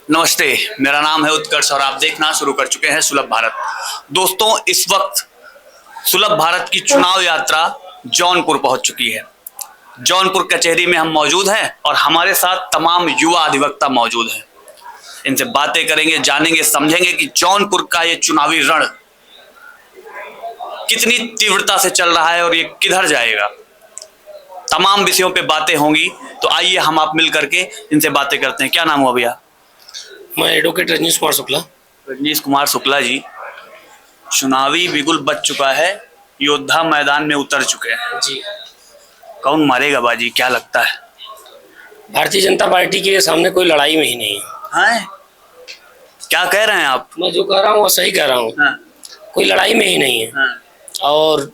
नमस्ते, मेरा नाम है उत्कर्ष और आप देखना शुरू कर चुके हैं सुलभ भारत। दोस्तों, इस वक्त सुलभ भारत की चुनाव यात्रा जौनपुर पहुंच चुकी है। जौनपुर कचहरी में हम मौजूद हैं और हमारे साथ तमाम युवा अधिवक्ता मौजूद हैं। इनसे बातें करेंगे, जानेंगे, समझेंगे कि जौनपुर का ये चुनावी रण कितनी तीव्रता से चल रहा है और ये किधर जाएगा। तमाम विषयों पे बातें होंगी, तो आइए हम आप मिल करके इनसे बातें करते हैं। क्या नाम हुआ भैया? मैं एडवोकेट रजनीश कुमार शुक्ला। रजनीश कुमार शुक्ला जी, चुनावी बिगुल बच चुका है, योद्धा मैदान में उतर चुके हैं जी। कौन मारेगा बाजी, क्या लगता है? भारतीय जनता पार्टी के सामने कोई लड़ाई में ही नहीं है। हैं? क्या कह रहे हैं आप? मैं जो कह रहा हूँ वो सही कह रहा हूँ। हाँ, कोई लड़ाई में ही नहीं है। हाँ, और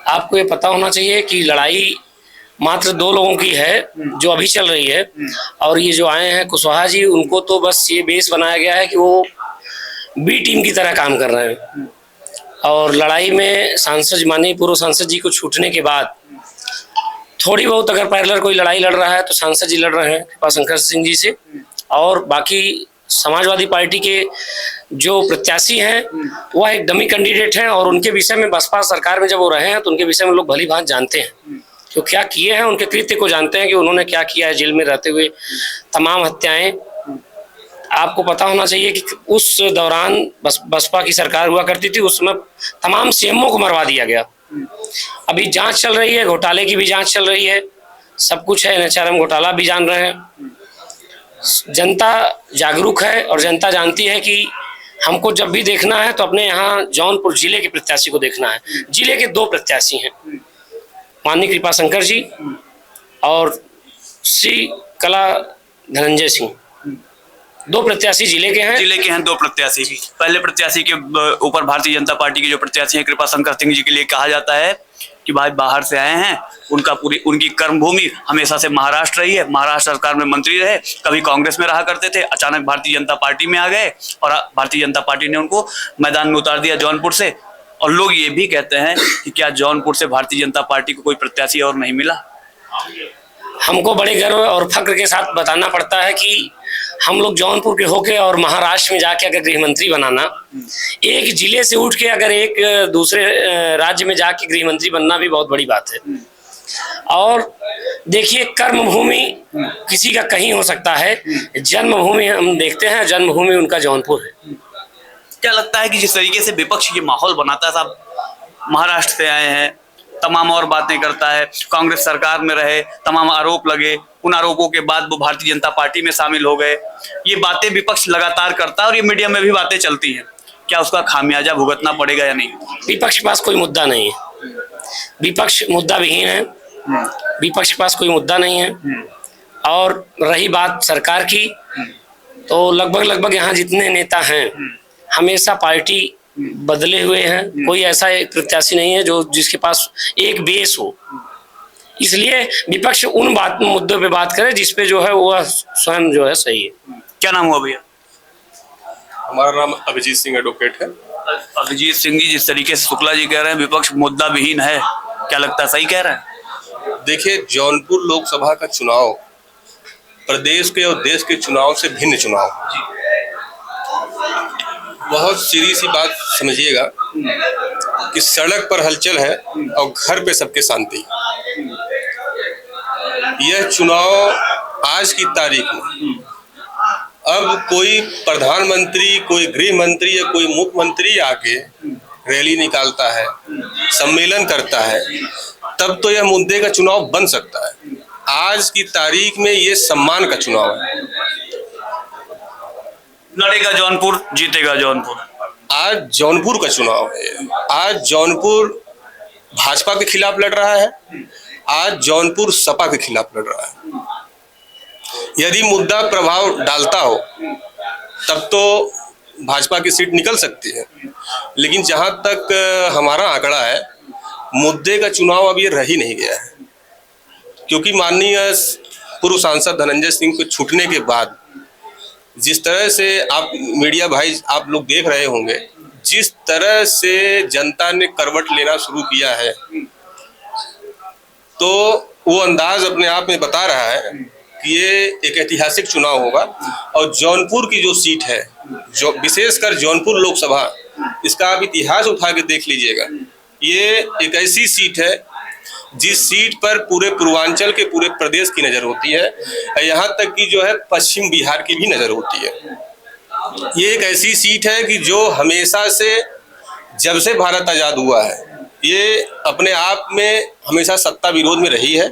आपको ये पता होना चाहिए कि लड़ाई मात्र दो लोगों की है जो अभी चल रही है। और ये जो आए हैं कुशवाहा जी, उनको तो बस ये बेस बनाया गया है कि वो बी टीम की तरह काम कर रहे हैं। और लड़ाई में सांसद, माननीय पूर्व सांसद जी को छूटने के बाद थोड़ी बहुत अगर पैरेलल कोई लड़ाई लड़ रहा है तो सांसद जी लड़ रहे हैं कृपाशंकर सिंह जी से। और बाकी समाजवादी पार्टी के जो प्रत्याशी हैं वह एक डमी कैंडिडेट हैं और उनके विषय में बसपा सरकार में जब वो रहे हैं तो उनके विषय में लोग भली भांति जानते हैं, जो क्या किए हैं, उनके कृत्य को जानते हैं कि उन्होंने क्या किया है जेल में रहते हुए। तमाम हत्याएं आपको पता होना चाहिए कि उस दौरान बसपा की सरकार हुआ करती थी, उसमें तमाम सीएमओ को मरवा दिया गया। अभी जांच चल रही है, घोटाले की भी जांच चल रही है, सब कुछ है। एनएचआरएम घोटाला भी जान रहे हैं। जनता जागरूक है और जनता जानती है कि हमको जब भी देखना है तो अपने यहाँ जौनपुर जिले के प्रत्याशी को देखना है। जिले के दो प्रत्याशी हैं, माननीय कृपाशंकर जी और श्री कला धनंजय सिंह। दो प्रत्याशी जिले के हैं। दो प्रत्याशी। पहले प्रत्याशी के ऊपर भारतीय जनता पार्टी के जो प्रत्याशी हैं कृपाशंकर सिंह जी के लिए कहा जाता है कि भाई बाहर से आए हैं, उनकी कर्मभूमि हमेशा से महाराष्ट्र रही है, महाराष्ट्र सरकार में मंत्री रहे, कभी कांग्रेस में रहा करते थे, अचानक भारतीय जनता पार्टी में आ गए और भारतीय जनता पार्टी ने उनको मैदान में उतार दिया जौनपुर से। और लोग ये भी कहते हैं कि क्या जौनपुर से भारतीय जनता पार्टी को कोई प्रत्याशी और नहीं मिला? हमको बड़े गर्व और फक्र के साथ बताना पड़ता है कि हम लोग जौनपुर के होके और महाराष्ट्र में जाके अगर गृह मंत्री बनाना, एक जिले से उठ के अगर एक दूसरे राज्य में जाके गृह मंत्री बनना भी बहुत बड़ी बात है। और देखिए, कर्म भूमि किसी का कहीं हो सकता है, जन्मभूमि हम देखते हैं, जन्मभूमि उनका जौनपुर है। क्या लगता है कि जिस तरीके से विपक्ष ये माहौल बनाता है, साहब महाराष्ट्र से आए हैं, तमाम और बातें करता है, कांग्रेस सरकार में रहे, तमाम आरोप लगे, उन आरोपों के बाद वो भारतीय जनता पार्टी में शामिल हो गए, ये बातें विपक्ष लगातार करता है और ये मीडिया में भी बातें चलती हैं। क्या उसका खामियाजा भुगतना पड़ेगा या नहीं? विपक्ष के पास कोई मुद्दा नहीं है, विपक्ष मुद्दा विहीन है, विपक्ष के पास कोई मुद्दा नहीं है। और रही बात सरकार की, तो लगभग यहाँ जितने नेता हैं हमेशा पार्टी बदले हुए हैं। कोई ऐसा एक प्रत्याशी नहीं है जो जिसके पास एक बेस हो। इसलिए विपक्ष उन मुद्दों पे बात करे जिस पे जो है वो स्वयं जो है सही है। क्या नाम हुआ भैया? हमारा नाम अभिजीत सिंह एडवोकेट है। अभिजीत सिंह जी, जिस तरीके से शुक्ला जी कह रहे हैं विपक्ष मुद्दा विहीन है, क्या लगता है सही कह रहे हैं? देखिए, जौनपुर लोकसभा का चुनाव प्रदेश के और देश के चुनाव से भिन्न चुनाव। बहुत सीधी सी बात समझिएगा कि सड़क पर हलचल है और घर पे सबके शांति। यह चुनाव आज की तारीख में अब कोई प्रधानमंत्री, कोई गृह मंत्री या कोई मुख्यमंत्री आके रैली निकालता है, सम्मेलन करता है, तब तो यह मुद्दे का चुनाव बन सकता है। आज की तारीख में ये सम्मान का चुनाव है। लड़ेगा जौनपुर, जीतेगा जौनपुर। आज जौनपुर का चुनाव है। आज जौनपुर भाजपा के खिलाफ लड़ रहा है, आज जौनपुर सपा के खिलाफ लड़ रहा है। यदि मुद्दा प्रभाव डालता हो तब तो भाजपा की सीट निकल सकती है, लेकिन जहां तक हमारा आंकड़ा है, मुद्दे का चुनाव अब ये रह ही नहीं गया है। क्योंकि माननीय पूर्व सांसद धनंजय सिंह को छूटने के बाद जिस तरह से आप मीडिया भाई आप लोग देख रहे होंगे, जिस तरह से जनता ने करवट लेना शुरू किया है, तो वो अंदाज अपने आप में बता रहा है कि ये एक ऐतिहासिक चुनाव होगा और जौनपुर की जो सीट है, जो विशेषकर जौनपुर लोकसभा, इसका आप इतिहास उठा के देख लीजिएगा। ये एक ऐसी सीट है जिस सीट पर पूरे पूर्वांचल के पूरे प्रदेश की नज़र होती है, यहाँ तक कि जो है पश्चिम बिहार की भी नज़र होती है। ये एक ऐसी सीट है कि जो हमेशा से, जब से भारत आज़ाद हुआ है, ये अपने आप में हमेशा सत्ता विरोध में रही है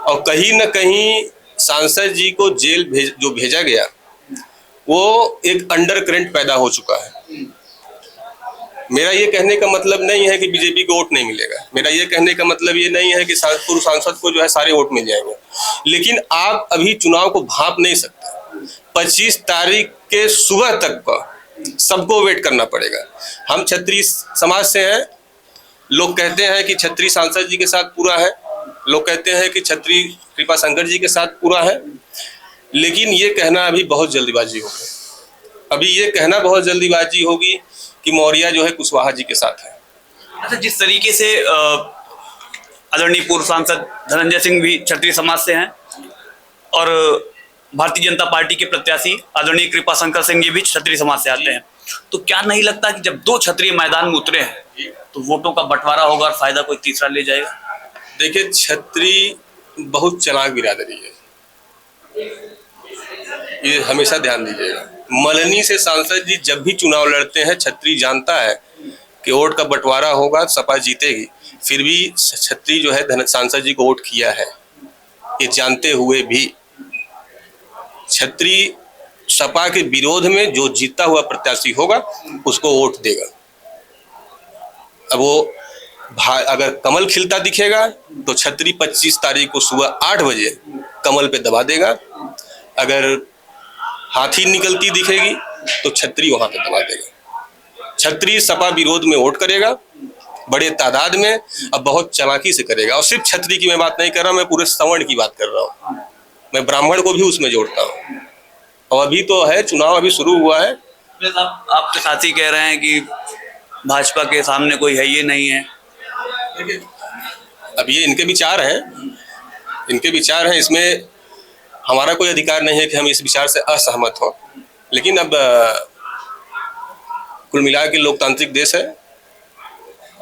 और कहीं न कहीं सांसद जी को जेल जो भेजा गया वो एक अंडर करंट पैदा हो चुका है। मेरा ये कहने का मतलब नहीं है कि बीजेपी को वोट नहीं मिलेगा, मेरा ये कहने का मतलब ये नहीं है कि पूर्व सांसद को जो है सारे वोट मिल जाएंगे, लेकिन आप अभी चुनाव को भांप नहीं सकते। 25 तारीख के सुबह तक का सबको वेट करना पड़ेगा। हम क्षत्रिय समाज से हैं, लोग कहते हैं कि क्षत्रिय सांसद जी के साथ पूरा है, लोग कहते हैं कि क्षत्रिय कृपाशंकर जी के साथ पूरा है, लेकिन ये कहना अभी बहुत जल्दीबाजी होगी। अभी ये कहना बहुत जल्दीबाजी होगी कि मौर्य जो है कुशवाहा जी के साथ है। अच्छा, जिस तरीके से आदरणीय पूर्व सांसद धनंजय सिंह भी क्षत्रिय समाज से हैं और भारतीय जनता पार्टी के प्रत्याशी आदरणीय कृपाशंकर सिंह जी भी क्षत्रिय समाज से आते हैं, तो क्या नहीं लगता कि जब दो क्षत्रिय मैदान में उतरे हैं तो वोटों का बंटवारा होगा और फायदा कोई तीसरा ले जाएगा? देखिए, क्षत्रिय बहुत चालाक बिरादरी है, ये हमेशा ध्यान दीजिएगा। मलनी से सांसद जी जब भी चुनाव लड़ते हैं, क्षत्रिय जानता है कि वोट का बंटवारा होगा, सपा जीतेगी, फिर भी क्षत्रिय जो है सांसद जी को वोट किया है। ये जानते हुए भी क्षत्रिय सपा के विरोध में जो जीता हुआ प्रत्याशी होगा उसको वोट देगा। अब वो अगर कमल खिलता दिखेगा तो क्षत्रिय 25 तारीख को सुबह 8 बजे कमल पे दबा देगा। अगर हाथी निकलती दिखेगी तो क्षत्रिय वहां पे दबा देगा। क्षत्रिय सपा विरोध में वोट करेगा बड़े तादाद में, अब बहुत चालाकी से करेगा। और सिर्फ क्षत्रिय की मैं बात नहीं कर रहा, मैं पूरे सवर्ण की बात कर रहा हूँ, मैं ब्राह्मण को भी उसमें जोड़ता हूँ। और अभी तो है, चुनाव अभी शुरू हुआ है। आपके साथी कह रहे हैं कि भाजपा के सामने कोई है ये नहीं है। अब ये इनके विचार हैं, इनके विचार हैं, इसमें हमारा कोई अधिकार नहीं है कि हम इस विचार से असहमत हो। लेकिन अब कुल मिला के लोकतांत्रिक देश है,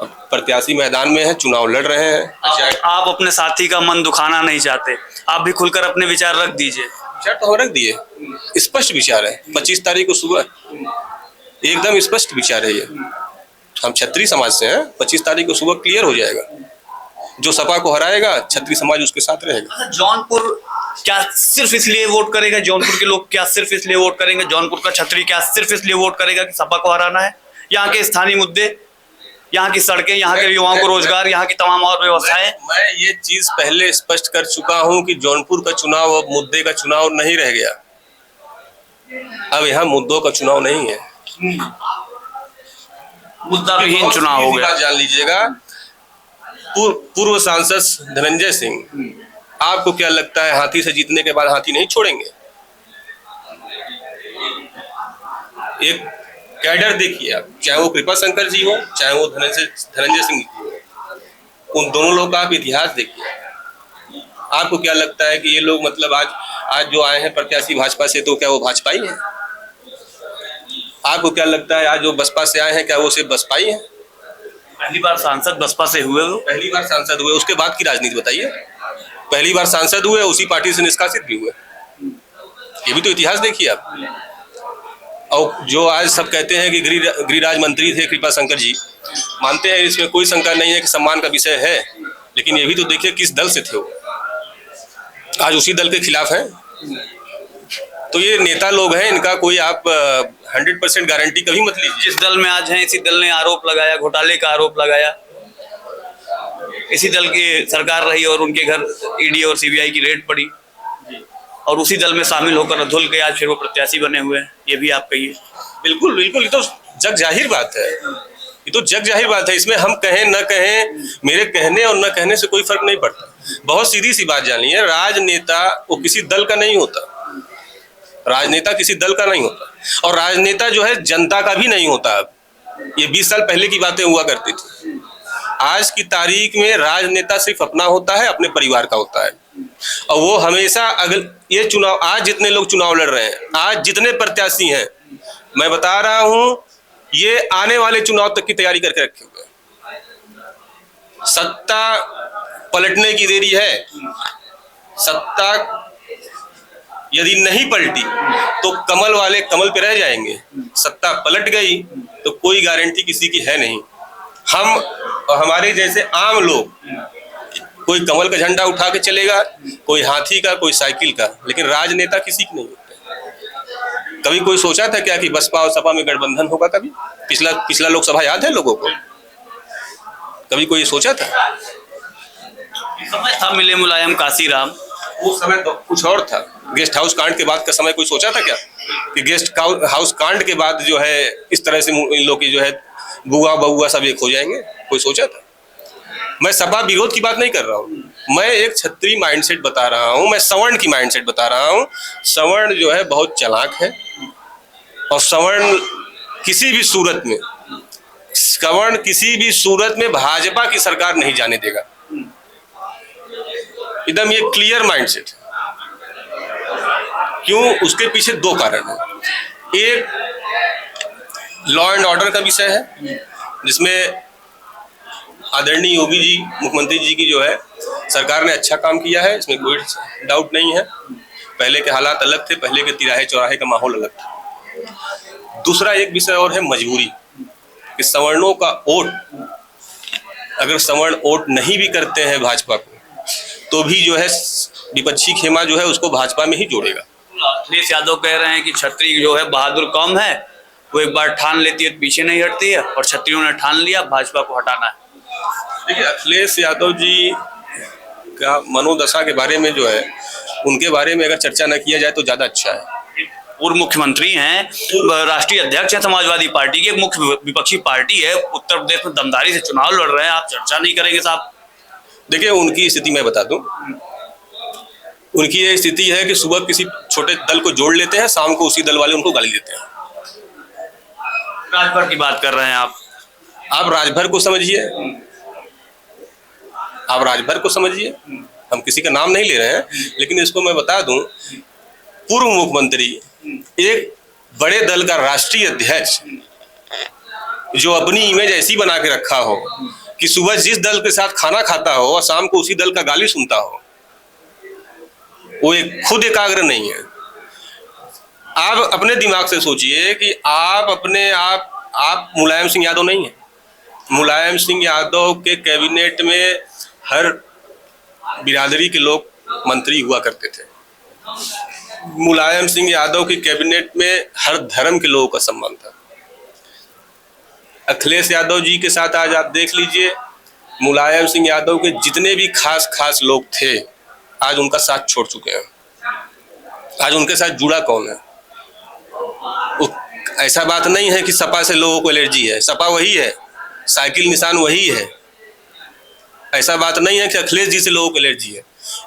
प्रत्याशी मैदान में है, चुनाव लड़ रहे हैं। आप अपने साथी का मन दुखाना नहीं चाहते, आप भी खुलकर अपने विचार रख दीजिए। विचार तो हम रख दिए, स्पष्ट विचार है। 25 तारीख को सुबह एकदम स्पष्ट विचार है ये। हम क्षत्रिय समाज से हैं, 25 तारीख को सुबह क्लियर हो जाएगा। जो सपा को हराएगा क्षत्रिय समाज उसके साथ रहेगा। जौनपुर क्या सिर्फ इसलिए वोट करेगा, जौनपुर के लोग क्या सिर्फ इसलिए वोट करेंगे, जौनपुर का क्षत्रिय क्या सिर्फ इसलिए वोट करेगा कि सपा को हराना है? यहाँ के स्थानीय मुद्दे, यहाँ की सड़कें, यहाँ के युवाओं को रोजगार, यहाँ की तमाम और व्यवस्थाएं। मैं ये चीज पहले स्पष्ट कर चुका हूँ कि जौनपुर का चुनाव अब मुद्दे का चुनाव नहीं रह गया। अब यहाँ मुद्दों का चुनाव नहीं है, मुद्दा विहीन चुनाव हो गया। जान लीजिएगा, पूर्व सांसद धनंजय सिंह, आपको क्या लगता है हाथी से जीतने के बाद हाथी नहीं छोड़ेंगे? एक कैडर देखिए आप, चाहे वो कृपाशंकर जी हो, चाहे वो धनंजय सिंह जी हो, उन दोनों लोग का आप इतिहास देखिए। आपको क्या लगता है कि ये लोग मतलब आज जो आए हैं प्रत्याशी भाजपा से, तो क्या वो भाजपाई हैं? आपको क्या लगता है आज जो बसपा से आए हैं, क्या वो सिर्फ बसपाई हैं? पहली बार सांसद बसपा से हुए, वो पहली बार सांसद हुए, उसके बाद की राजनीति बताइए। पहली बार सांसद हुए, उसी पार्टी से निष्कासित भी हुए, ये भी तो इतिहास देखिए आप। और जो आज सब कहते हैं कि गृहराज मंत्री थे कृपाशंकर जी, मानते हैं, इसमें कोई शंका नहीं है कि सम्मान का विषय है, लेकिन ये भी तो देखिए किस दल से थे वो, आज उसी दल के खिलाफ हैं। तो ये नेता लोग हैं, इनका कोई आप 100% गारंटी कभी मत लीजिए। जिस दल में आज हैं, इसी दल ने आरोप लगाया, घोटाले का आरोप लगाया, इसी दल की सरकार रही और उनके घर ईडी और सीबीआई की रेड पड़ी, और उसी दल में शामिल होकर धुल के आज फिर वो प्रत्याशी बने हुए हैं। ये भी आप कहिए। बिल्कुल बिल्कुल, ये तो जग जाहिर बात है, ये तो जग जाहिर बात है। इसमें हम कहें न कहें, मेरे कहने और न कहने से कोई फर्क नहीं पड़ता। बहुत सीधी सी बात जानिए, राजनेता वो किसी दल का नहीं होता, राजनेता किसी दल का नहीं होता, और राजनेता जो है जनता का भी नहीं होता। ये 20 साल पहले की बातें हुआ करती थी। आज की तारीख में राजनेता सिर्फ अपना होता है, अपने परिवार का होता है। और वो हमेशा अगर ये चुनाव, आज जितने लोग चुनाव लड़ रहे हैं, आज जितने प्रत्याशी हैं, मैं बता रहा हूं, ये आने वाले चुनाव तक की तैयारी करके रखे हुए हैं। सत्ता पलटने की देरी है। सत्ता यदि नहीं पलटी तो कमल वाले कमल पे रह जाएंगे। सत्ता पलट गई तो कोई गारंटी किसी की है नहीं। हम और हमारे जैसे आम लोग, कोई कमल का झंडा उठा के चलेगा, कोई हाथी का, कोई साइकिल का, लेकिन राजनेता किसी की नहीं होते। कभी कोई सोचा था क्या कि बसपा और सपा में गठबंधन होगा? कभी पिछला लोकसभा याद है लोगों को? कभी कोई सोचा था? समय था मिले मुलायम काशीराम, उस समय तो कुछ और था। गेस्ट हाउस कांड के बाद का समय कोई सोचा था क्या कि गेस्ट हाउस कांड के बाद जो है इस तरह से इन लोग की जो है बुआ बउआ सब एक हो जाएंगे? कोई सोचा था? मैं सपा विरोध की बात नहीं कर रहा हूँ, मैं एक क्षत्रिय माइंडसेट बता रहा हूँ, मैं सवर्ण की माइंडसेट बता रहा हूँ। सवर्ण जो है बहुत चालाक है और सवर्ण किसी भी सूरत में भाजपा की सरकार नहीं जाने देगा। एकदम ये क्लियर माइंडसेट। क्यों? उसके पीछे दो कारण हैं। एक, लॉ एंड ऑर्डर का विषय है, जिसमें आदरणीय योगी जी मुख्यमंत्री जी की जो है सरकार ने अच्छा काम किया है, इसमें कोई डाउट नहीं है। पहले के हालात अलग थे, पहले के तिराहे चौराहे का माहौल अलग था। दूसरा एक विषय और है मजबूरी, कि सवर्णों का वोट, अगर सवर्ण वोट नहीं भी करते हैं भाजपा को, तो भी जो है विपक्षी खेमा जो है उसको भाजपा में ही जोड़ेगा। अखिलेश यादव कह रहे हैं कि क्षत्रिय जो है बहादुर कौम है, वो एक बार ठान लेती है तो पीछे नहीं हटती है, और क्षत्रियों ने ठान लिया भाजपा को हटाना है। देखिए, अखिलेश यादव जी का मनोदशा के बारे में जो है, उनके बारे में अगर चर्चा न किया जाए तो ज्यादा अच्छा है। पूर्व मुख्यमंत्री हैं, राष्ट्रीय अध्यक्ष हैं समाजवादी पार्टी की, एक मुख्य विपक्षी पार्टी है, उत्तर प्रदेश में दमदारी से चुनाव लड़ रहे हैं, आप चर्चा नहीं करेंगे साहब? देखिए, उनकी स्थिति मैं बता दूं, उनकी ये स्थिति है कि सुबह किसी छोटे दल को जोड़ लेते हैं, शाम को उसी दल वाले उनको गाली देते हैं। राजभर की बात कर रहे हैं आप राजभर को समझिए, आप राजभर को समझिए। हम किसी का नाम नहीं ले रहे हैं, लेकिन इसको मैं बता दूं, पूर्व मुख्यमंत्री, एक बड़े दल का राष्ट्रीय अध्यक्ष, जो अपनी इमेज ऐसी बना के रखा हो कि सुबह जिस दल के साथ खाना खाता हो और शाम को उसी दल का गाली सुनता हो, वो एक खुद एकाग्र नहीं है। आप अपने दिमाग से सोचिए कि आप मुलायम सिंह यादव नहीं है। मुलायम सिंह यादव के कैबिनेट में हर बिरादरी के लोग मंत्री हुआ करते थे। मुलायम सिंह यादव की कैबिनेट में हर धर्म के लोगों का सम्मान था। अखिलेश यादव जी के साथ आज आप देख लीजिए, मुलायम सिंह यादव के जितने भी खास लोग थे, आज उनका साथ छोड़ चुके हैं। आज उनके साथ जुड़ा कौन है? ऐसा बात नहीं है कि सपा से लोगों को एलर्जी है, सपा वही है, साइकिल निशान वही है। ऐसा बात नहीं है कि अखिलेश जी से लोगों को एलर्जी है,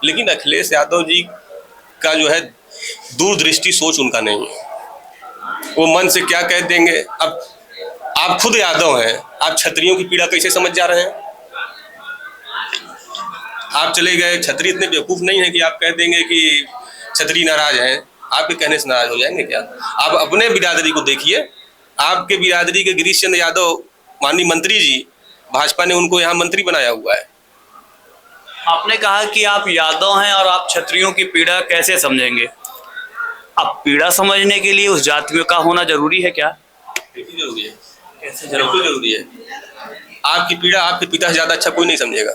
लेकिन अखिलेश यादव जी का जो है दूरदृष्टि सोच उनका नहीं है। वो मन से क्या कह देंगे। अब आप खुद यादव हैं, आप क्षत्रियों की पीड़ा कैसे समझ जा रहे हैं? आप चले गए, क्षत्रिय इतने बेवकूफ नहीं है कि आप कह देंगे कि क्षत्रिय नाराज हैं, आपके कहने से नाराज हो जाएंगे क्या? आप अपने बिरादरी को देखिए। आपके बिरादरी के गिरीश चंद्र यादव माननीय मंत्री जी, भाजपा ने उनको यहाँ मंत्री बनाया हुआ है। आपने कहा कि आप यादव हैं और आप क्षत्रियों की पीड़ा कैसे समझेंगे? अब पीड़ा समझने के लिए उस जाति का होना जरूरी है क्या? जरूरी है। कैसे जरूरी है? आपकी पीड़ा आपके पिता से ज्यादा अच्छा कोई नहीं समझेगा।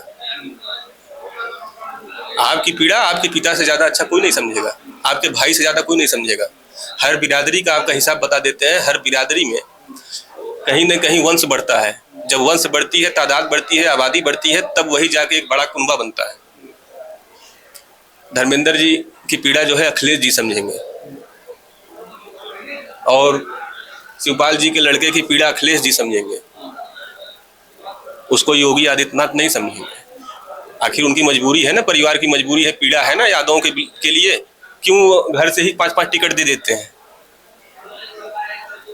आपकी पीड़ा आपके पिता से ज्यादा अच्छा कोई नहीं समझेगा, आपके भाई से ज्यादा कोई नहीं समझेगा। हर बिरादरी का आपका हिसाब बता देते हैं। हर बिरादरी में कहीं न कहीं वंश बढ़ता है। जब वंश बढ़ती है, तादाद बढ़ती है, आबादी बढ़ती है, तब वही जाके एक बड़ा कुनबा बनता है। धर्मेंद्र जी की पीड़ा जो है अखिलेश जी समझेंगे, और शिवपाल जी के लड़के की पीड़ा अखिलेश जी समझेंगे, उसको योगी आदित्यनाथ नहीं समझेंगे। आखिर उनकी मजबूरी है ना, परिवार की मजबूरी है, पीड़ा है ना यादवों के लिए। क्यों घर से ही 5-5 टिकट दे देते हैं?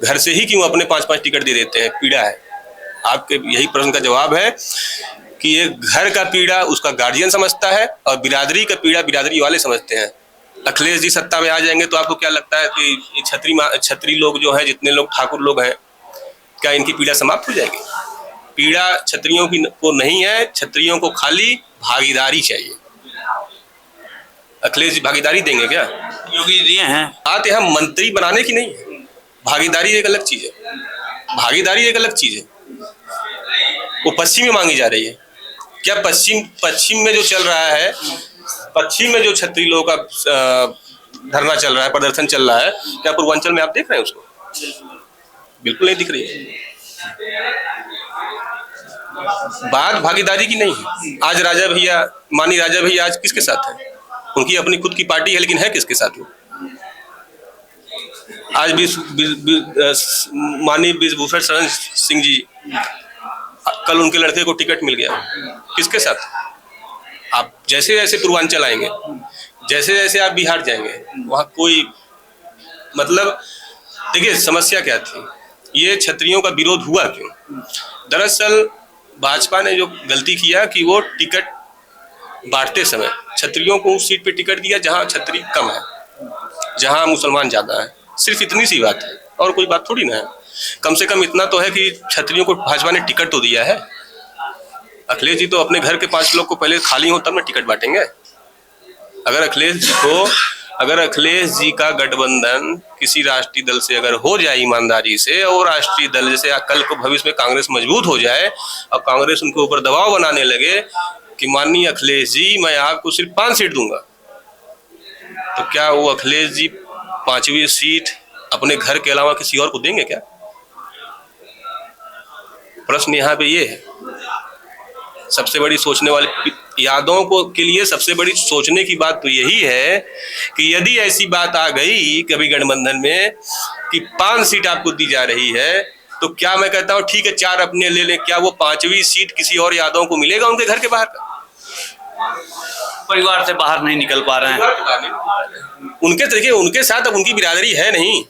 घर से ही क्यों अपने 5-5 टिकट दे देते हैं? पीड़ा है। आपके यही प्रश्न का जवाब है कि एक घर का पीड़ा उसका गार्जियन समझता है और बिरादरी का पीड़ा बिरादरी वाले समझते हैं। अखिलेश जी सत्ता में आ जाएंगे तो आपको क्या लगता है कि ये छत्री लोग जो है, जितने लोग ठाकुर लोग हैं, क्या इनकी पीड़ा समाप्त हो जाएगी? पीड़ा छत्रियों की को नहीं है, छत्रियों को खाली भागीदारी चाहिए। अखिलेश जी भागीदारी देंगे क्या? योगी जी दिए हैं। बात यहाँ मंत्री बनाने की नहीं है, भागीदारी एक अलग चीज है। भागीदारी एक अलग चीज है, वो पश्चिम में मांगी जा रही है। क्या पश्चिम में जो चल रहा है, पश्चिम में जो छत्री लोगों का धरना चल रहा है, प्रदर्शन चल रहा है, क्या पूर्वांचल में आप देख रहे हैं उसको? बिल्कुल नहीं दिख रही है। बात भागीदारी की नहीं है। आज राजा भैया, मानी राजा भैया आज किसके साथ है? उनकी अपनी खुद की पार्टी है, लेकिन है किसके साथ वो? आज माननीय ब्रिजभूषण शरण सिंह जी, कल उनके लड़के को टिकट मिल गया, किसके साथ? आप जैसे जैसे पूर्वांचल आएंगे, जैसे जैसे आप बिहार जाएंगे, वहाँ कोई मतलब, देखिए समस्या क्या थी, ये छत्रियों का विरोध हुआ क्यों? दरअसल भाजपा ने जो गलती किया कि वो टिकट बांटते समय छत्रियों को उस सीट पे टिकट दिया जहां छत्री कम है, जहां मुसलमान ज्यादा है। सिर्फ इतनी सी बात है, और कोई बात थोड़ी ना है। कम से कम इतना तो है कि छत्रियों को भाजपा ने टिकट तो दिया है। अखिलेश जी तो अपने घर के 5 लोग को पहले खाली हो तब ना टिकट बांटेंगे। अगर अखिलेश जी का गठबंधन किसी राष्ट्रीय दल से अगर हो जाए ईमानदारी से, और राष्ट्रीय दल जैसे कल को भविष्य में कांग्रेस मजबूत हो जाए और कांग्रेस उनके ऊपर दबाव बनाने लगे कि माननीय अखिलेश जी मैं आपको सिर्फ 5 सीट दूंगा, तो क्या वो अखिलेश जी 5वीं सीट अपने घर के अलावा किसी और को देंगे क्या? प्रश्न यहाँ पे ये है। सबसे बड़ी सोचने वाले यादों को के लिए सबसे बड़ी सोचने की बात तो यही है कि यदि ऐसी बात आ गई कभी गठबंधन में कि 5 सीट आपको दी जा रही है, तो क्या मैं कहता हूँ ठीक है 4 अपने ले लें, क्या वो 5वीं सीट किसी और यादव को मिलेगा उनके घर के बाहर का? परिवार से बाहर नहीं निकल पा रहे हैं। उनके देखिए, उनके साथ अब उनकी बिरादरी है नहीं।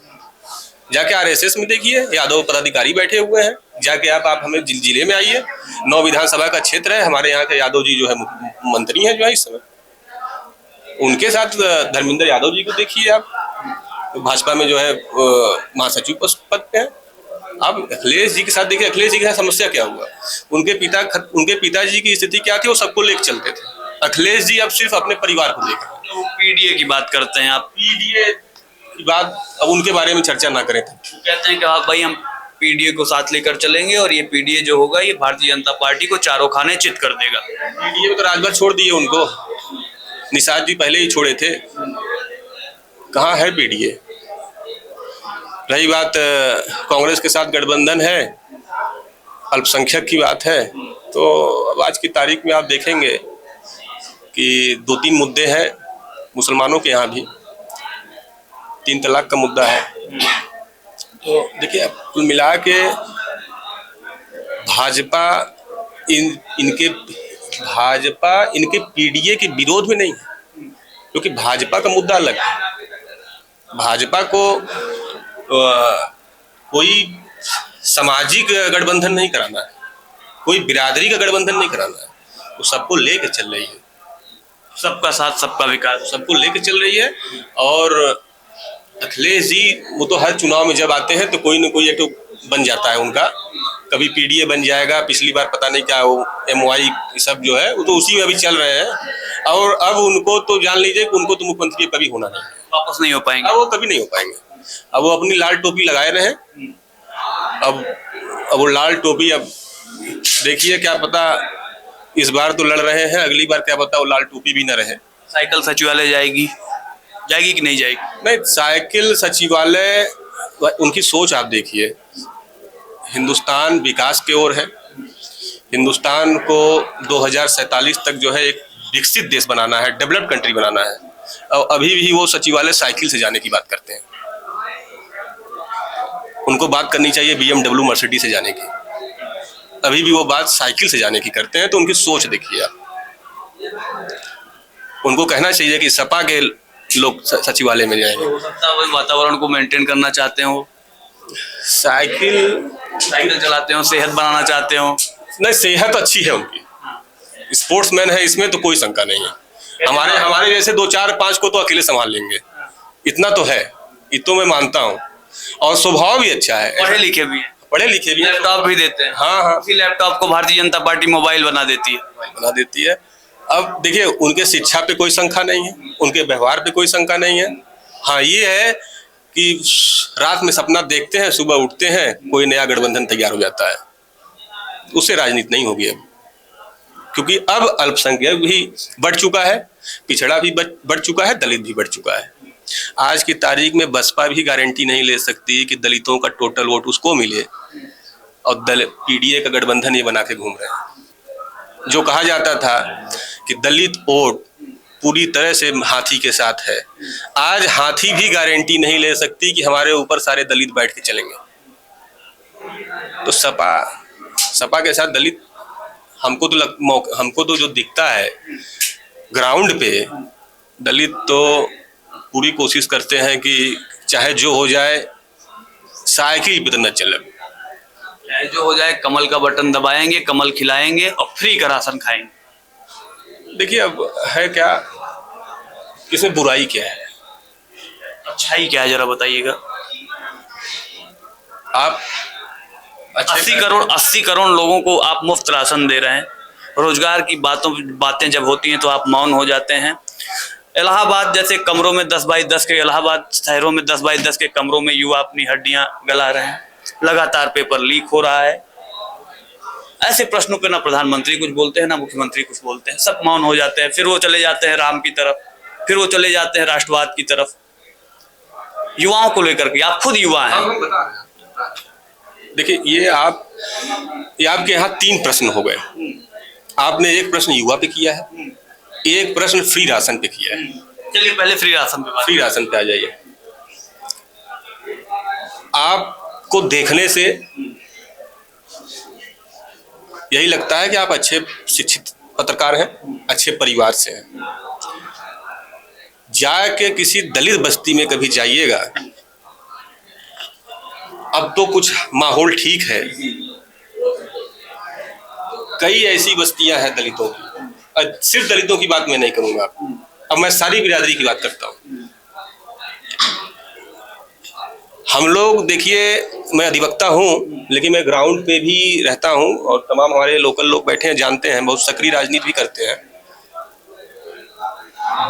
जाके आरएसएस में देखिए, यादव पदाधिकारी बैठे हुए हैं। जाके आप हमें जिले में आइए, 9 विधानसभा का क्षेत्र है, हमारे यहाँ के यादव जी जो है मंत्री हैं जो है इस समय, उनके साथ धर्मेंद्र यादव जी को देखिए आप, भाजपा में जो है महासचिव पद पे है। अब अखिलेश जी के साथ देखिए, अखिलेश जी के साथ समस्या क्या हुआ, उनके पिताजी की स्थिति क्या थी, वो सबको लेकर चलते थे। अखिलेश जी अब सिर्फ अपने परिवार को लेकर, तो पीडीए की बात करते हैं आप, पीडीए की बात अब उनके बारे में चर्चा ना करें। कहते हैं कि हाँ भाई हम पीडीए को साथ लेकर चलेंगे और ये पीडीए जो होगा ये भारतीय जनता पार्टी को चारों खाने चित कर देगा। पीडीए में तो राजभर छोड़ दिए उनको, निषाद जी पहले ही छोड़े थे, कहाँ है पीडीए? रही बात कांग्रेस के साथ गठबंधन है, अल्पसंख्यक की बात है, तो अब आज की तारीख में आप देखेंगे कि 2-3 मुद्दे हैं मुसलमानों के यहाँ भी, 3 तलाक का मुद्दा है। तो देखिए कुल मिला के भाजपा इनके पीडीए के विरोध में नहीं है, क्योंकि भाजपा का मुद्दा अलग है। भाजपा को कोई सामाजिक गठबंधन नहीं कराना है, कोई बिरादरी का गठबंधन नहीं कराना है, वो सबको लेके चल रही है, सबका साथ सबका विकास, सबको लेके चल रही है। और अखिलेश जी वो तो हर चुनाव में जब आते हैं तो कोई न कोई एक तो बन जाता है उनका, कभी पीडीए बन जाएगा, पिछली बार पता नहीं क्या वो एमवाई सब जो है वो तो उसी में अभी चल रहे हैं। और अब उनको तो जान लीजिए कि उनको तो मुख्यमंत्री कभी होना नहीं, वापस नहीं हो पाएंगे, अब वो कभी नहीं हो पाएंगे। अब वो अपनी लाल टोपी लगाए रहे, अब वो लाल टोपी, अब देखिए क्या पता इस बार तो लड़ रहे हैं, अगली बार क्या पता वो लाल टोपी भी न रहे। साइकिल सचिवालय जाएगी कि नहीं जाएगी? नहीं, साइकिल सचिवालय, उनकी सोच आप देखिए, हिंदुस्तान विकास की ओर है, हिंदुस्तान को 2047 तक जो है एक विकसित देश बनाना है, डेवलप्ड कंट्री बनाना है, और अभी भी वो सचिवालय साइकिल से जाने की बात करते हैं। उनको बात करनी चाहिए BMW मर्सिडीज से जाने की, अभी भी वो बात साइकिल से जाने की करते हैं। तो उनकी सोच देखिए आप, उनको कहना चाहिए कि सपा के लोग सचिवालय में जाएंगे। हो सकता है वो वातावरण को मेंटेन करना चाहते हो, साइकिल चलाते हो, सेहत बनाना चाहते हो। नहीं, सेहत अच्छी है उनकी, स्पोर्ट्समैन है, इसमें तो कोई शंका नहीं है। हमारे हमारे जैसे 2 4 5 को तो अकेले संभाल लेंगे, इतना तो है, इतना मैं मानता हूँ। और स्वभाव भी अच्छा है, पढ़े लिखे भी हैं, पढ़े लिखे भी हैं। लैपटॉप भी देते हैं। हाँ हाँ, उसी लैपटॉप को भारतीय जनता पार्टी मोबाइल बना देती है। बना देती है। अब देखिए, उनके शिक्षा पे कोई शंका नहीं है, उनके व्यवहार पे कोई शंका नहीं है। हाँ, ये है कि रात में सपना देखते हैं, सुबह उठते हैं, कोई नया गठबंधन तैयार हो जाता है, उससे राजनीति नहीं होगी अब। क्योंकि अब अल्पसंख्यक भी बढ़ चुका है, पिछड़ा भी बढ़ चुका है, दलित भी बढ़ चुका है। आज की तारीख में बसपा भी गारंटी नहीं ले सकती कि दलितों का टोटल वोट उसको मिले, और पीडीए का गठबंधन ये बना के घूम रहे हैं। जो कहा जाता था कि दलित वोट पूरी तरह से हाथी के साथ है, आज हाथी भी गारंटी नहीं ले सकती कि हमारे ऊपर सारे दलित बैठ के चलेंगे। तो सपा के साथ दलित, हमको तो जो दिखता है ग्राउंड पे, दलित तो पूरी कोशिश करते हैं कि चाहे जो हो जाए, साइकिल पे तो न चले, चाहे जो हो जाए, कमल का बटन दबाएंगे, कमल खिलाएंगे और फ्री का राशन खाएंगे। देखिए, अब है क्या, इसमें बुराई क्या है, अच्छाई क्या है, जरा बताइएगा। आप 80 करोड़ लोगों को आप मुफ्त राशन दे रहे हैं। रोजगार की बातें जब होती हैं तो आप मौन हो जाते हैं। इलाहाबाद जैसे कमरों में 10 बाई 10 के, इलाहाबाद शहरों में 10 बाई 10 के कमरों में युवा अपनी हड्डियां गला रहे हैं। लगातार पेपर लीक हो रहा है। ऐसे प्रश्नों पे ना प्रधानमंत्री कुछ बोलते हैं, ना मुख्यमंत्री कुछ बोलते हैं, सब मौन हो जाते हैं। फिर वो चले जाते हैं राम की तरफ, फिर वो चले जाते हैं राष्ट्रवाद की तरफ। युवाओं को लेकर के, आप खुद युवा हैं। देखिए, ये आपके यहाँ 3 प्रश्न हो गए। आपने एक प्रश्न युवा पे किया है, एक प्रश्न फ्री राशन पे किया है। चलिए पहले फ्री राशन पे फ्री राशन पे आ जाइए। आपको देखने से यही लगता है कि आप अच्छे शिक्षित पत्रकार हैं, अच्छे परिवार से हैं। जाके किसी दलित बस्ती में कभी जाइएगा, अब तो कुछ माहौल ठीक है, कई ऐसी बस्तियां हैं दलितों की। सिर्फ दलितों की बात मैं नहीं करूंगा, अब मैं सारी बिरादरी की बात करता हूं। हम लोग देखिए, मैं अधिवक्ता हूं, लेकिन मैं ग्राउंड पे भी रहता हूं, और तमाम हमारे लोकल लोग बैठे हैं, जानते हैं, बहुत सक्रिय राजनीति भी करते हैं।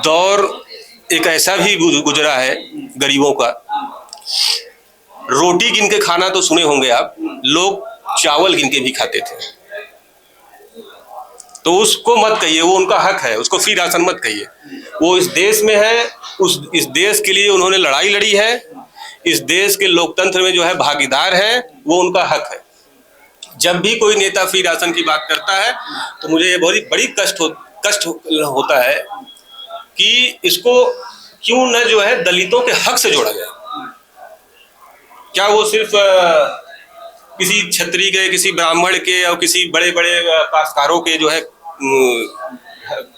दौर एक ऐसा भी गुजरा है गरीबों का, रोटी गिन के खाना तो सुने होंगे आप, लोग चावल गिन के भी खाते थे। तो उसको मत कहिए, वो उनका हक है, उसको फ्री राशन मत कहिए। वो इस देश में है, इस देश के लिए उन्होंने लड़ाई लड़ी है, इस देश के लोकतंत्र में जो है भागीदार है, वो उनका हक है। जब भी कोई नेता फ्री राशन की बात करता है तो मुझे ये बहुत बड़ी कष्ट होता है कि इसको क्यों न जो है दलितों के हक से जोड़ा जाए। क्या वो सिर्फ किसी क्षत्रिय के, किसी ब्राह्मण के और किसी बड़े बड़े काश्तकारों के जो है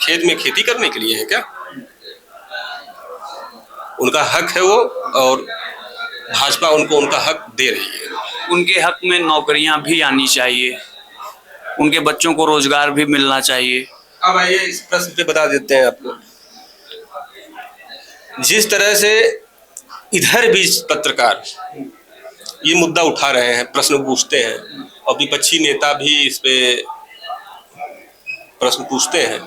खेत में खेती करने के लिए है क्या? उनका हक है वो, और भाजपा उनको उनका हक दे रही है। उनके हक में नौकरियां भी आनी चाहिए, उनके बच्चों को रोजगार भी मिलना चाहिए। अब आइए इस प्रश्न पे बता देते हैं आपको। जिस तरह से इधर भी पत्रकार ये मुद्दा उठा रहे हैं, प्रश्न पूछते हैं, और विपक्षी नेता भी इस पे प्रश्न पूछते हैं,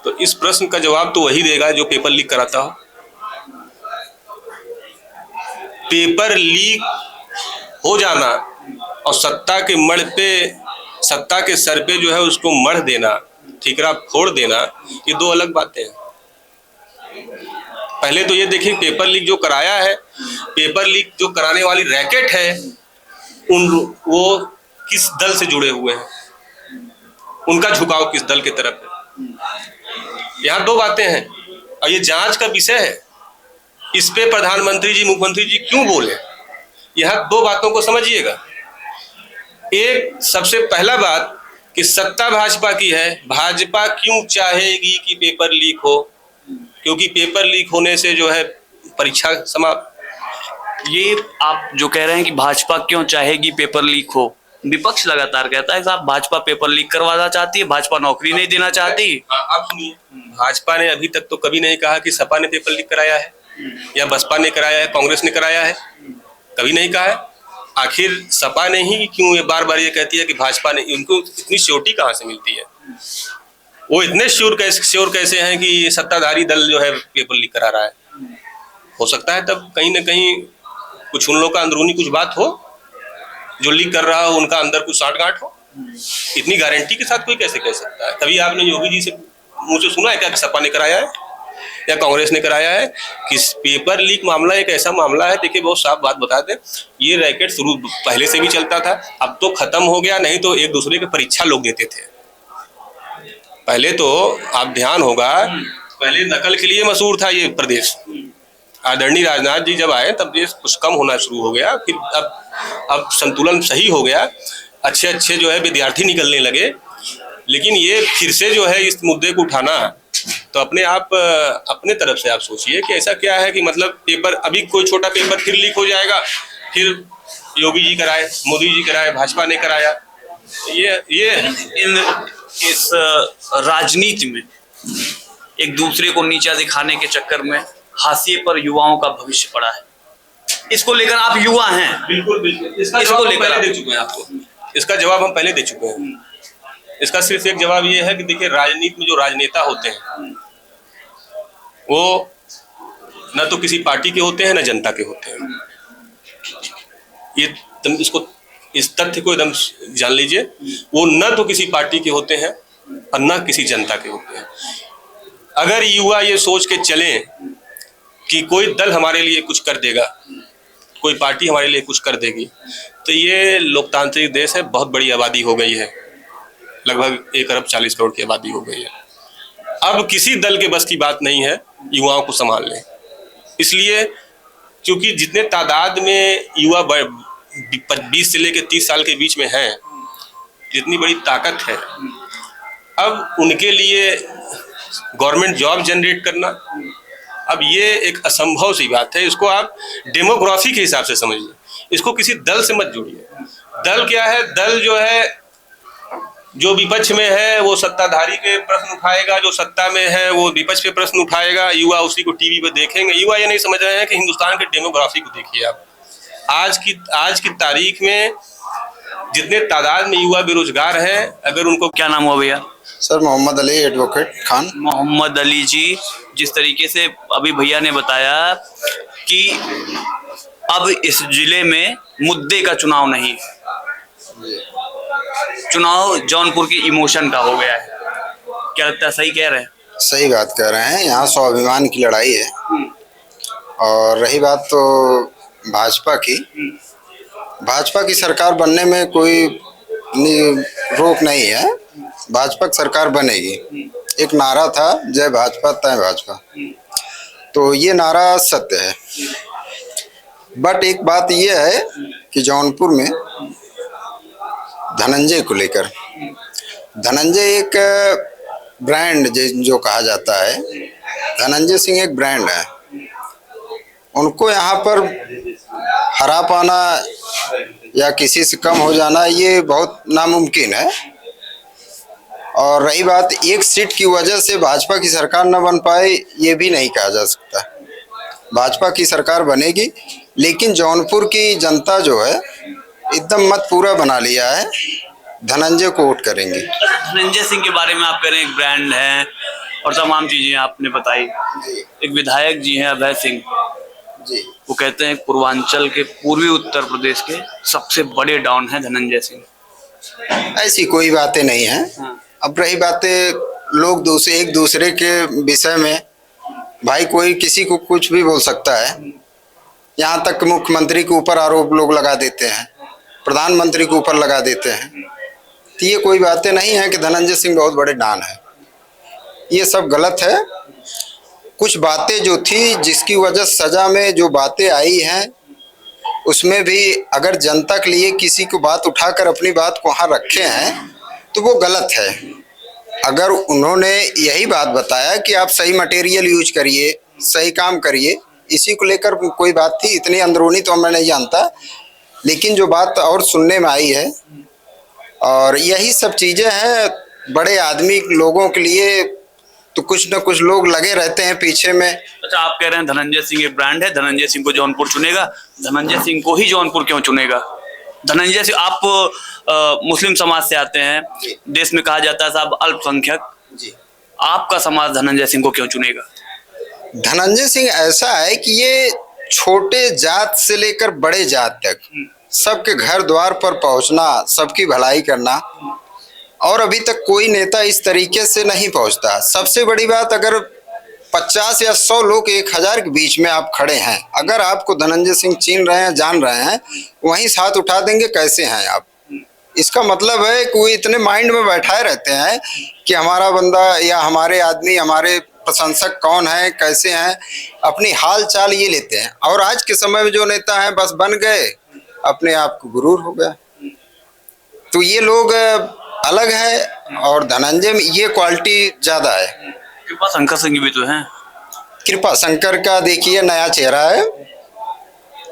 तो इस प्रश्न का जवाब तो वही देगा जो पेपर लीक कराता हो। पेपर लीक हो जाना और सत्ता के मढ़ पे, सत्ता के सर पे जो है उसको मढ़ देना, ठीकरा फोड़ देना, ये 2 अलग बातें हैं। पहले तो ये देखिए, पेपर लीक जो कराया है, पेपर लीक जो कराने वाली रैकेट है, वो किस दल से जुड़े हुए हैं, उनका झुकाव किस दल की तरफ है। यहाँ 2 बातें हैं और ये जांच का विषय है। इस पे प्रधानमंत्री जी, मुख्यमंत्री जी क्यों बोले, यहाँ 2 बातों को समझिएगा। एक, सबसे पहला बात कि सत्ता भाजपा की है, भाजपा क्यों चाहेगी कि पेपर लीक हो, क्योंकि पेपर लीक होने से जो है परीक्षा समाप्त। ये आप जो कह रहे हैं कि भाजपा क्यों चाहेगी पेपर लीक हो, विपक्ष लगातार कहता है साहब भाजपा पेपर लीक करवाना चाहती है, भाजपा नौकरी नहीं देना चाहती। आप सुनिए, भाजपा ने अभी तक तो कभी नहीं कहा कि सपा ने पेपर लीक कराया है या बसपा ने कराया है, कांग्रेस ने कराया है, कभी नहीं कहा है। आखिर सपा ने ही क्यों ये बार बार ये कहती है कि भाजपा ने, उनको इतनी श्योरिटी कहाँ से मिलती है? वो इतने श्योर कैसे हैं कि ये सत्ताधारी दल जो है पेपर लीक करा रहा है? हो सकता है तब कहीं ना कहीं कुछ उन लोग का अंदरूनी कुछ बात हो, जो लीक कर रहा हो उनका अंदर कुछ साठगांठ हो। इतनी गारंटी के साथ कोई कैसे कह सकता है? कभी आपने योगी जी से मुझे सुना है क्या कि सपा ने कराया है या कांग्रेस ने कराया है? कि पेपर लीक मामला एक ऐसा मामला है, देखिए बहुत साफ बात बता दें, ये रैकेट शुरू पहले से भी चलता था, अब तो खत्म हो गया, नहीं तो एक दूसरे की परीक्षा लोग देते थे। पहले तो आप ध्यान होगा, पहले नकल के लिए मशहूर था ये प्रदेश। आदरणीय राजनाथ जी जब आए तब ये कुछ कम होना शुरू हो गया, फिर अब संतुलन सही हो गया, अच्छे अच्छे जो है विद्यार्थी निकलने लगे। लेकिन ये फिर से जो है इस मुद्दे को उठाना, तो अपने आप अपने तरफ से आप सोचिए कि ऐसा क्या है कि मतलब पेपर, अभी कोई छोटा पेपर फिर लीक हो जाएगा, फिर योगी जी कराए, मोदी जी कराए, भाजपा ने कराया। इस राजनीति में एक दूसरे को नीचा दिखाने के चक्कर में हाशिए पर युवाओं का भविष्य पड़ा है। इसको लेकर आप युवा हैं, बिल्कुल इसको लेकर दे चुके हैं आपको, इसका जवाब हम पहले दे चुके हैं। इसका सिर्फ एक जवाब ये है कि देखिए, राजनीति में जो राजनेता होते हैं वो न तो किसी पार्टी के होते हैं न जनता के होते हैं। ये इसको, इस तथ्य को एकदम जान लीजिए, वो न तो किसी पार्टी के होते हैं और न किसी जनता के होते हैं। अगर युवा ये सोच के चलें कि कोई दल हमारे लिए कुछ कर देगा, कोई पार्टी हमारे लिए कुछ कर देगी, तो ये लोकतांत्रिक देश है, बहुत बड़ी आबादी हो गई है, लगभग 1 अरब 40 करोड़ की आबादी हो गई है। अब किसी दल के बस की बात नहीं है युवाओं को संभाल लें। इसलिए क्योंकि जितने तादाद में युवा 20 से लेकर 30 साल के बीच में हैं, जितनी बड़ी ताकत है, अब उनके लिए गवर्नमेंट जॉब जनरेट करना, अब ये एक असंभव सी बात है। इसको आप डेमोग्राफी के हिसाब से समझिए, इसको किसी दल से मत जोड़िए। दल क्या है? दल जो है, जो विपक्ष में है वो सत्ताधारी के प्रश्न उठाएगा, जो सत्ता में है वो विपक्ष पे प्रश्न उठाएगा, युवा उसी को टीवी पे देखेंगे। युवा ये नहीं समझ रहे हैं कि हिंदुस्तान के डेमोग्राफी को देखिए आप। आज की तारीख में जितने तादाद में युवा बेरोजगार हैं, अगर उनको, क्या नाम हुआ भैया? Sir Mohammed Ali, advocate Khan. मोहम्मद अली जी, जिस तरीके से अभी भैया ने बताया कि अब इस जिले में मुद्दे का चुनाव नहीं है, चुनाव जौनपुर की इमोशन का हो गया है, क्या लगता है? सही कह रहे हैं? सही बात कह रहे हैं, यहाँ स्वाभिमान की लड़ाई है। और रही बात तो भाजपा की सरकार बनने में कोई रोक नहीं है, भाजपा की सरकार बनेगी। एक नारा था, जय भाजपा तय भाजपा, तो ये नारा सत्य है। बट एक बात ये है कि जौनपुर में धनंजय को लेकर, धनंजय एक ब्रांड जो कहा जाता है, धनंजय सिंह एक ब्रांड है। उनको यहाँ पर हरा पाना या किसी से कम हो जाना ये बहुत नामुमकिन है। और रही बात एक सीट की वजह से भाजपा की सरकार न बन पाए, ये भी नहीं कहा जा सकता। भाजपा की सरकार बनेगी, लेकिन जौनपुर की जनता जो है एकदम मत पूरा बना लिया है, धनंजय को वोट करेंगे। धनंजय सिंह के बारे में आप कह रहे हैं एक ब्रांड है और तमाम चीजें आपने बताई। एक विधायक जी हैं अभय सिंह जी, वो कहते हैं पूर्वांचल के, पूर्वी उत्तर प्रदेश के सबसे बड़े डॉन हैं धनंजय सिंह। ऐसी कोई बातें नहीं है। अब रही बातें लोग एक दूसरे के विषय में, भाई कोई किसी को कुछ भी बोल सकता है। यहाँ तक मुख्यमंत्री के ऊपर आरोप लोग लगा देते हैं, प्रधानमंत्री के ऊपर लगा देते हैं। तो ये कोई बातें नहीं है कि धनंजय सिंह बहुत बड़े डॉन है, ये सब गलत है। कुछ बातें जो थी, जिसकी वजह सजा में जो बातें आई हैं, उसमें भी अगर जनता के लिए किसी को बात उठाकर अपनी बात को वहाँ रखे हैं तो वो गलत है। अगर उन्होंने यही बात बताया कि आप सही मटेरियल यूज करिए, सही काम करिए, इसी को लेकर कोई बात थी, इतनी अंदरूनी तो मैं नहीं जानता। लेकिन जो बात और सुनने में आई है और यही सब चीजें हैं बड़े आदमी लोगों के लिए, तो कुछ न कुछ लोग लगे रहते हैं पीछे में। अच्छा, आप कह रहे हैं धनंजय सिंह एक ब्रांड है, धनंजय सिंह को जौनपुर चुनेगा। धनंजय सिंह को ही जौनपुर क्यों चुनेगा? धनंजय सिंह, आप मुस्लिम समाज से आते हैं, देश में कहा जाता है साहब अल्पसंख्यक जी। आपका समाज धनंजय सिंह को क्यों चुनेगा? धनंजय सिंह ऐसा है कि ये छोटे जात से लेकर बड़े जात तक सबके घर द्वार पर पहुंचना, सबकी भलाई करना, और अभी तक कोई नेता इस तरीके से नहीं पहुंचता। सबसे बड़ी बात, अगर 50 या 100 लोग 1000 के बीच में आप खड़े हैं, अगर आपको धनंजय सिंह चिन्ह रहे हैं, जान रहे हैं, वहीं साथ उठा देंगे कैसे हैं आप। इसका मतलब है कि वो इतने माइंड में बैठाए रहते हैं कि हमारा बंदा या हमारे आदमी, हमारे प्रशंसक कौन है, कैसे हैं, अपनी हाल चाल ये लेते हैं। और आज के समय में जो नेता हैं बस बन गए, अपने आप को गुरूर हो गया। तो ये लोग अलग है और धनंजय में ये क्वालिटी ज्यादा है। कृपा शंकर सिंह भी तो हैं। कृपा शंकर का देखिए नया चेहरा है,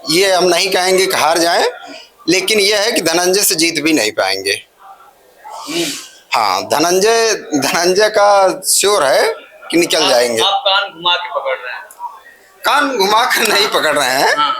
ये हम नहीं कहेंगे कि हार जाएं, लेकिन यह है कि धनंजय से जीत भी नहीं पाएंगे। हाँ, धनंजय का श्योर है कि निकल जाएंगे। आप कान घुमा के पकड़ रहे हैं। कान घुमा कर नहीं पकड़ रहे हैं।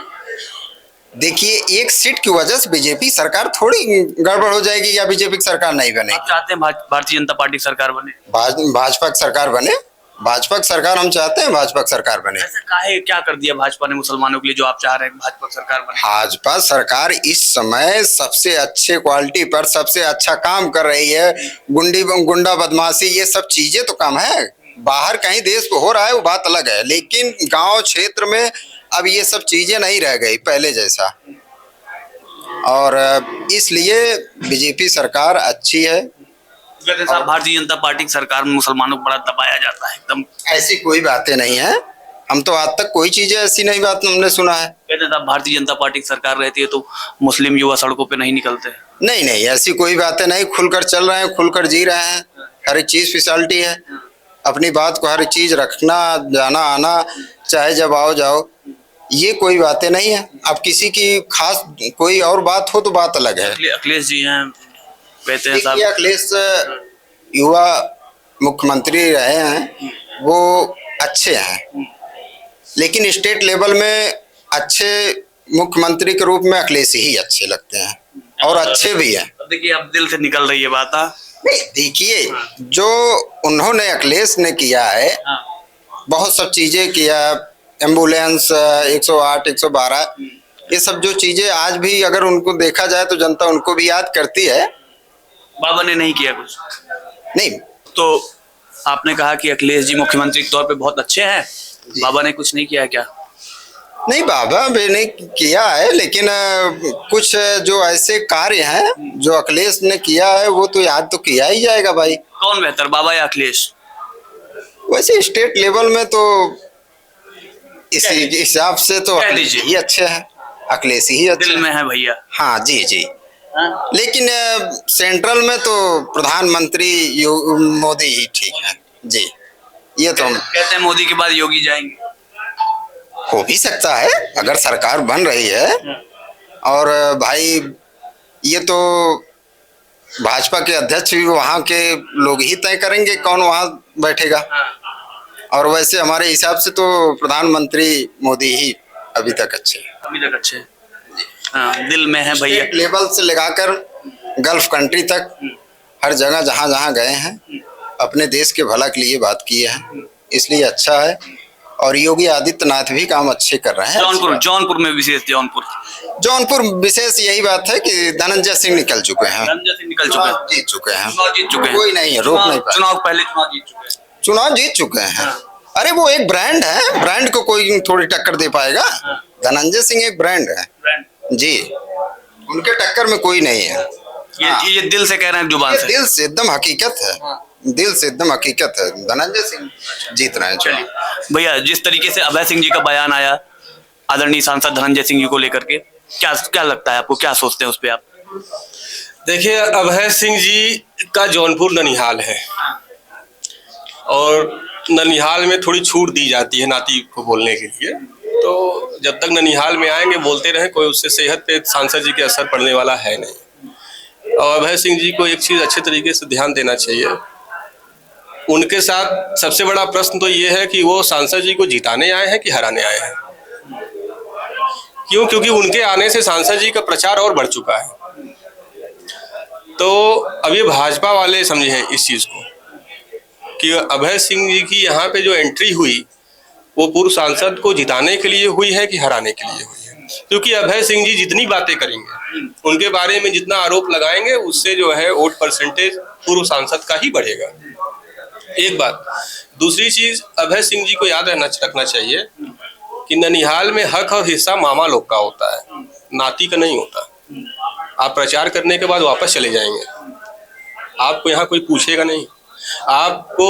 देखिए, एक सीट की वजह से बीजेपी सरकार थोड़ी गड़बड़ हो जाएगी या बीजेपी की सरकार नहीं बनेगी। आप चाहते हैं भारतीय जनता पार्टी की सरकार बने? भाजपा की सरकार बने, भाजपा की सरकार हम चाहते हैं, भाजपा की सरकार बने। ऐसा काहे, क्या कर दिया भाजपा ने मुसलमानों के लिए जो आप चाह रहे हैं भाजपा की सरकार बने? भाजपा सरकार इस समय सबसे अच्छे क्वालिटी पर सबसे अच्छा काम कर रही है। गुंडा बदमाशी ये सब चीजें तो कम है। बाहर कहीं देश में हो रहा है वो बात अलग है, लेकिन गांव क्षेत्र में अब ये सब चीजें नहीं रह गई पहले जैसा, और इसलिए बीजेपी सरकार अच्छी है। कहते हैं साहब भारतीय जनता पार्टी की सरकार में मुसलमानों को बड़ा दबाया जाता है एकदम। ऐसी कोई बातें नहीं है, हम तो आज तक कोई चीजें ऐसी नहीं बात हमने सुना है। कहते हैं साहब भारतीय जनता पार्टी की सरकार रहती है तो मुस्लिम युवा सड़कों पे नहीं निकलते। नहीं नहीं, ऐसी कोई बातें नहीं, खुलकर चल रहे हैं, खुलकर जी रहे हैं, हर एक चीज फैसिलिटी है। अपनी बात को हर चीज रखना, जाना आना, चाहे जब आओ जाओ, ये कोई बातें नहीं है। अब किसी की खास कोई और बात हो तो बात अलग है। अखिलेश जी हैं, कहते हैं साहब अखिलेश युवा मुख्यमंत्री रहे हैं, वो अच्छे हैं, लेकिन स्टेट लेवल में अच्छे मुख्यमंत्री के रूप में अखिलेश ही अच्छे लगते हैं और अच्छे भी हैं। देखिए अब दिल से निकल रही है बात। नहीं, देखिए जो उन्होंने अखिलेश ने किया है, बहुत सब चीजें किया, एम्बुलेंस 108 112 ये सब जो चीजें आज भी अगर उनको देखा जाए तो जनता उनको भी याद करती है। बाबा ने नहीं किया कुछ? नहीं, तो आपने कहा कि अखिलेश जी मुख्यमंत्री के तौर पे बहुत अच्छे हैं, बाबा ने कुछ नहीं किया क्या? नहीं, बाबा भी नहीं किया है, लेकिन कुछ जो ऐसे कार्य हैं जो अखिलेश ने किया है वो तो याद तो किया ही जाएगा भाई। कौन बेहतर, बाबा या अखिलेश? वैसे स्टेट लेवल में तो इस हिसाब से तो अखिलेश ही अच्छे हैं, अखिलेश ही अच्छे दिल में है भैया। हाँ जी जी। लेकिन सेंट्रल में तो प्रधानमंत्री मोदी ही ठीक है जी। ये तो हम कहते हैं मोदी के बाद योगी जाएंगे। हो भी सकता है अगर सरकार बन रही है, और भाई ये तो भाजपा के अध्यक्ष भी वहाँ के लोग ही तय करेंगे कौन वहाँ बैठेगा, और वैसे हमारे हिसाब से तो प्रधानमंत्री मोदी ही अभी तक अच्छे हाँ, दिल में है भैया। लेवल से लगाकर गल्फ कंट्री तक हर जगह जहाँ जहाँ गए हैं अपने देश के भला के लिए बात की है, इसलिए अच्छा है। और योगी आदित्यनाथ भी काम अच्छे कर रहे हैं। जौनपुर में विशेष जौनपुर विशेष यही बात है कि धनंजय सिंह निकल चुके हैं, जीत चुके हैं, कोई नहीं है, रोक नहीं पाए। चुनाव जीत चुके हैं। अरे वो एक ब्रांड है, ब्रांड को कोई थोड़ी टक्कर दे पाएगा। धनंजय सिंह एक ब्रांड है जी, उनके टक्कर में कोई नहीं है। ये दिल से कह रहे हैं, जुबान से? दिल से एकदम हकीकत है, दिल से एकदम हकीकत है, धनंजय सिंह जीत रहे हैं। चलिए भैया, जिस तरीके से अभय सिंह जी का बयान आया आदरणीय सांसद धनंजय सिंह जी को लेकर के, क्या लगता है आपको, क्या सोचते हैं उस पर आप? देखिए, अभय सिंह जी का जौनपुर ननिहाल है और ननिहाल में थोड़ी छूट दी जाती है नाती को बोलने के लिए, तो जब तक ननिहाल में आएंगे बोलते रहे, कोई उससे सेहत पे सांसद जी के असर पड़ने वाला है नहीं। और अभय सिंह जी को एक चीज अच्छे तरीके से ध्यान देना चाहिए। उनके साथ सबसे बड़ा प्रश्न तो ये है कि वो सांसद जी को जिताने आए हैं कि हराने आए हैं। क्यों? क्योंकि उनके आने से सांसद जी का प्रचार और बढ़ चुका है। तो अब ये भाजपा वाले समझे हैं इस चीज को कि अभय सिंह जी की यहाँ पे जो एंट्री हुई वो पूर्व सांसद को जिताने के लिए हुई है कि हराने के लिए हुई है। क्योंकि अभय सिंह जी जितनी बातें करेंगे, उनके बारे में जितना आरोप लगाएंगे, उससे जो है वोट परसेंटेज पूर्व सांसद का ही बढ़ेगा। एक बात। दूसरी चीज, अभय सिंह जी को याद रखना चाहिए कि ननिहाल में हक और हिस्सा मामा लोग का होता है, नाती का नहीं होता। आप प्रचार करने के बाद वापस चले जाएंगे, आपको यहाँ कोई पूछेगा नहीं। आपको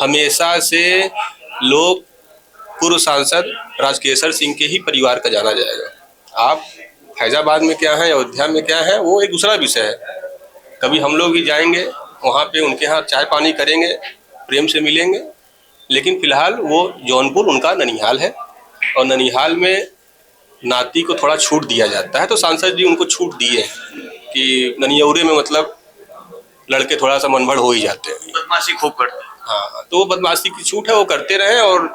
हमेशा से लोग पूर्व सांसद राजकेशर सिंह के ही परिवार का जाना जाएगा। आप फैजाबाद में क्या है, अयोध्या में क्या है, वो एक दूसरा विषय है। कभी हम लोग भी जाएंगे वहाँ पे, उनके यहाँ चाय पानी करेंगे, प्रेम से मिलेंगे। लेकिन फिलहाल वो जौनपुर उनका ननिहाल है और ननिहाल में नाती को थोड़ा छूट दिया जाता है। तो सांसद जी उनको छूट दिए कि ननियौरे में मतलब लड़के थोड़ा सा मनभड़ हो ही जाते हैं, बदमाशी खूब करते हैं। हाँ, तो वो बदमाशी की छूट है, वो करते रहे और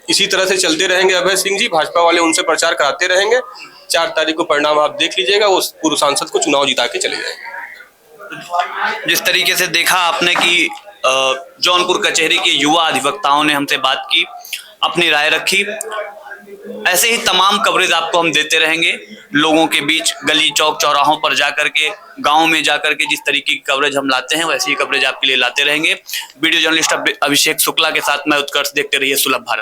इसी तरह से चलते रहेंगे। अभय सिंह जी, भाजपा वाले उनसे प्रचार कराते रहेंगे। 4 तारीख को परिणाम आप देख लीजिएगा, वो पूर्व सांसद को चुनाव जिता के चले जाएंगे। जिस तरीके से देखा आपने कि जौनपुर कचहरी के युवा अधिवक्ताओं ने हमसे बात की, अपनी राय रखी, ऐसे ही तमाम कवरेज आपको हम देते रहेंगे। लोगों के बीच, गली चौक चौराहों पर जाकर के, गाँव में जाकर के जिस तरीके की कवरेज हम लाते हैं, वैसे ही कवरेज आपके लिए लाते रहेंगे। वीडियो जर्नलिस्ट अभिषेक शुक्ला के साथ मैं उत्कर्ष, देखते रहिए सुलभ भारत।